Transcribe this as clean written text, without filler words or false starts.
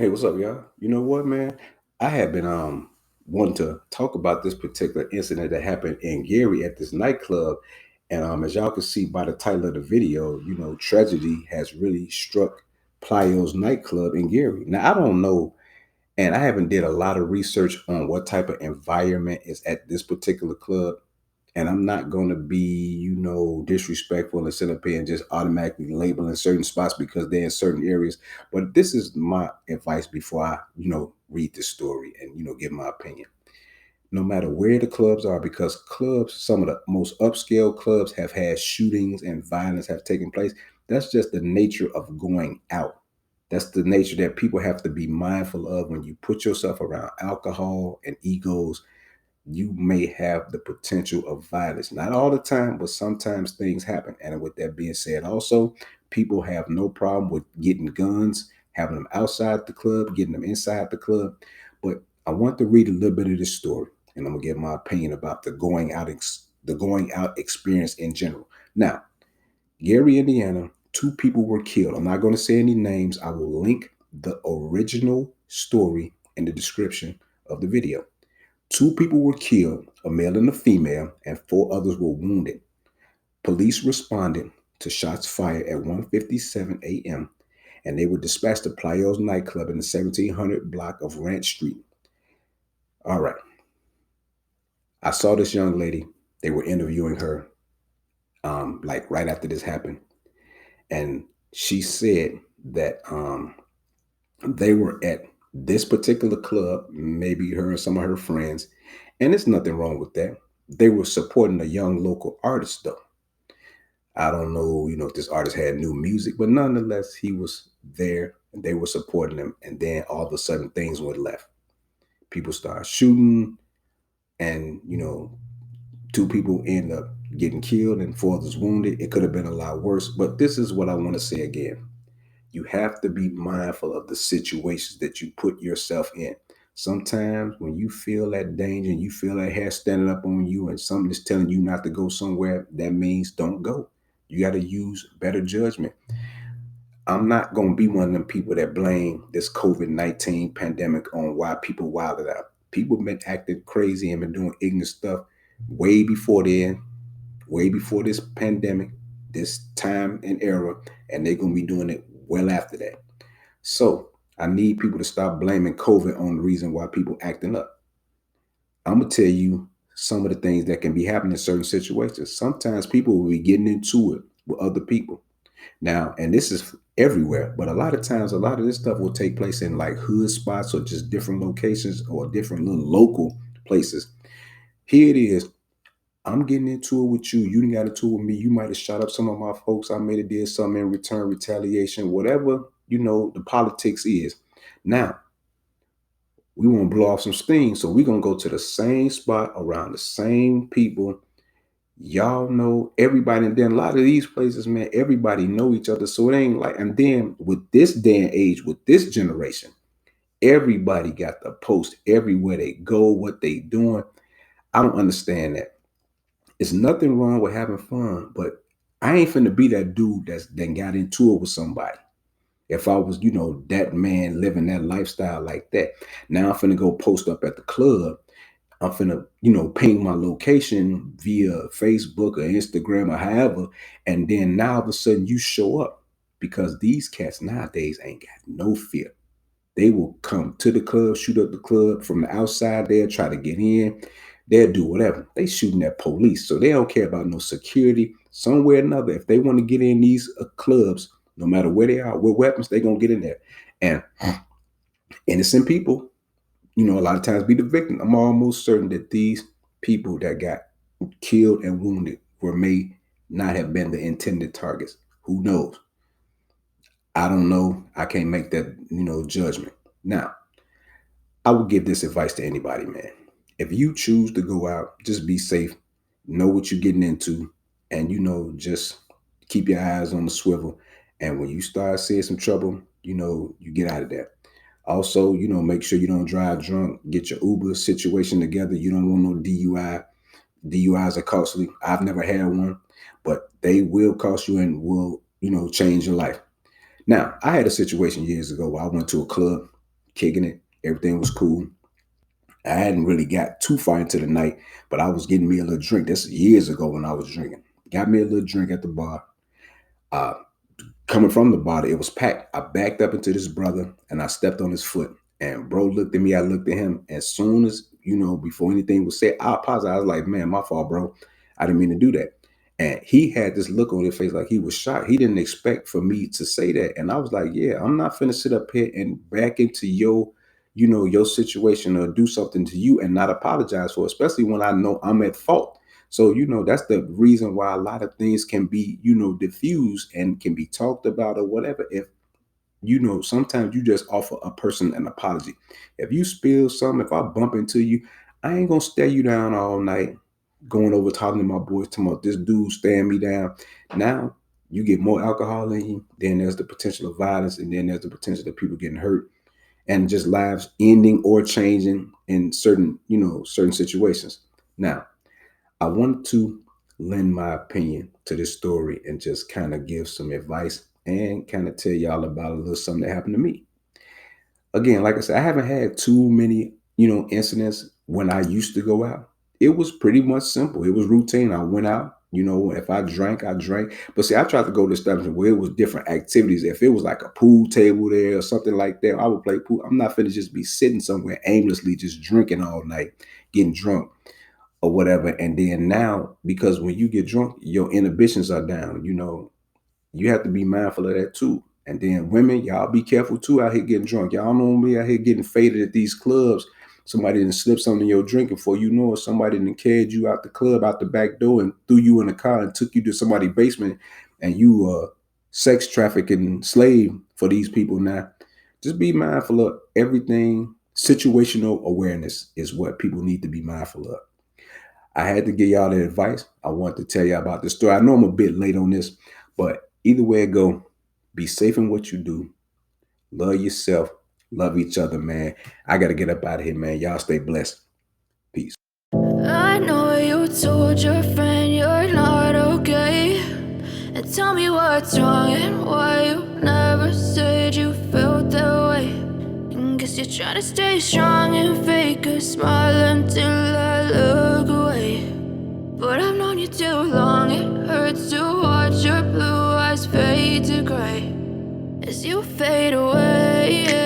Hey, what's up, y'all? You know what, man? I have been wanting to talk about this particular incident that happened in Gary at this nightclub. And as y'all can see by the title of the video, tragedy has really struck Playo'S Nightclub in Gary. Now, I don't know, and I haven't did a lot of research on what type of environment is at this particular club. And I'm not going to be, disrespectful and sit up here and just automatically labeling certain spots because they're in certain areas. But this is my advice before I, read the story and, give my opinion. No matter where the clubs are, because clubs, some of the most upscale clubs have had shootings and violence have taken place. That's just the nature of going out. That's the nature that people have to be mindful of when you put yourself around alcohol and egos. You may have the potential of violence. Not all the time, but sometimes things happen. And with that being said, also, people have no problem with getting guns, having them outside the club, getting them inside the club. But I want to read a little bit of this story, and I'm gonna give my opinion about the going out experience in general. Now, Gary, Indiana, two people were killed. I'm not going to say any names. I will link the original story in the description of the video. Two people were killed, a male and a female, and four others were wounded. Police responded to shots fired at 1:57 a.m. and they were dispatched to Playo'S Nightclub in the 1700 block of Ranch Street. All right. I saw this young lady. They were interviewing her like right after this happened. And she said that they were at this particular club, maybe her and some of her friends, and there's nothing wrong with that. They were supporting a young local artist, though. I don't know, if this artist had new music, but nonetheless, he was there and they were supporting him. And then all of a sudden, things went left. People started shooting, and two people end up getting killed and four others wounded. It could have been a lot worse, but this is what I want to say again. You have to be mindful of the situations that you put yourself in. Sometimes when you feel that danger and you feel that hair standing up on you and something is telling you not to go somewhere, that means don't go. You got to use better judgment. I'm not going to be one of them people that blame this COVID-19 pandemic on why people wilded out. People have been acting crazy and been doing ignorant stuff way before then, way before this pandemic, this time and era, and they're going to be doing it well after that. So I need people to stop blaming COVID on the reason why people acting up. I'm going to tell you some of the things that can be happening in certain situations. Sometimes people will be getting into it with other people. Now, and this is everywhere, but a lot of times, a lot of this stuff will take place in like hood spots or just different locations or different little local places. Here it is. I'm getting into it with you. You didn't got into it with me. You might have shot up some of my folks. I may have did something in return, retaliation, whatever, the politics is. Now, we want to blow off some steam. So we're going to go to the same spot around the same people. Y'all know everybody. And then a lot of these places, man, everybody know each other. So it ain't like, and then with this day and age, with this generation, everybody got the post everywhere they go, what they doing. I don't understand that. It's nothing wrong with having fun, but I ain't finna be that dude that's then got into it with somebody. If I was, that man living that lifestyle like that, now I'm finna go post up at the club. I'm finna, ping my location via Facebook or Instagram or however, and then now all of a sudden you show up because these cats nowadays ain't got no fear. They will come to the club, shoot up the club from the outside. They'll try to get in. They'll do whatever. They shooting at police, so they don't care about no security. Somewhere or another, if they want to get in these clubs, no matter where they are, with weapons, they gonna get in there. And innocent people, a lot of times be the victim. I'm almost certain that these people that got killed and wounded may not have been the intended targets. Who knows? I don't know. I can't make that, judgment. Now, I would give this advice to anybody, man. If you choose to go out, just be safe, know what you're getting into, and just keep your eyes on the swivel. And when you start seeing some trouble, you get out of there. Also, make sure you don't drive drunk, get your Uber situation together. You don't want no DUI. DUIs are costly. I've never had one, but they will cost you and will, change your life. Now, I had a situation years ago where I went to a club. kicking it. Everything was cool. I hadn't really got too far into the night, but I was getting me a little drink. This years ago when I was drinking. Got me a little drink at the bar. Uh, Coming from the bar, it was packed. I backed up into this brother and I stepped on his foot. And bro looked at me, I looked at him. As soon as, before anything was said, I apologized. I was like, man, my fault, bro. I didn't mean to do that. And he had this look on his face like he was shocked. He didn't expect for me to say that. And I was like, yeah, I'm not finna sit up here and back into your situation or do something to you and not apologize for it, especially when I know I'm at fault. So, that's the reason why a lot of things can be, diffused and can be talked about or whatever. If, sometimes you just offer a person an apology. If you spill something, if I bump into you, I ain't gonna stare you down all night, going over talking to my boys, talking about this dude staring me down. Now you get more alcohol in you, then there's the potential of violence, and then there's the potential of people getting hurt and just lives ending or changing in certain situations. Now, I wanted to lend my opinion to this story and just kind of give some advice and kind of tell y'all about a little something that happened to me. Again, like I said, I haven't had too many, incidents when I used to go out. It was pretty much simple. It was routine. I went out, if I drank, I drank. But see, I tried to go to establishment where it was different activities. If it was like a pool table there or something like that, I would play pool. I'm not finna just be sitting somewhere aimlessly, just drinking all night, getting drunk or whatever. And then now, because when you get drunk, your inhibitions are down. You have to be mindful of that too. And then women, y'all be careful too out here getting drunk. Y'all know me out here getting faded at these clubs. Somebody didn't slip something in your drink before you know it. Somebody didn't carried you out the club, out the back door, and threw you in the car and took you to somebody's basement, and you sex trafficking slave for these people now. Just be mindful of everything. Situational awareness is what people need to be mindful of. I had to give y'all the advice. I want to tell y'all about this story. I know I'm a bit late on this, but either way it go, be safe in what you do. Love yourself. Love each other, man. I got to get up out of here, man. Y'all stay blessed. Peace. I know you told your friend you're not okay, and tell me what's wrong and why you never said you felt that way. And guess you're trying to stay strong and fake a smile until I look away. But I've known you too long, it hurts to watch your blue eyes fade to gray as you fade away.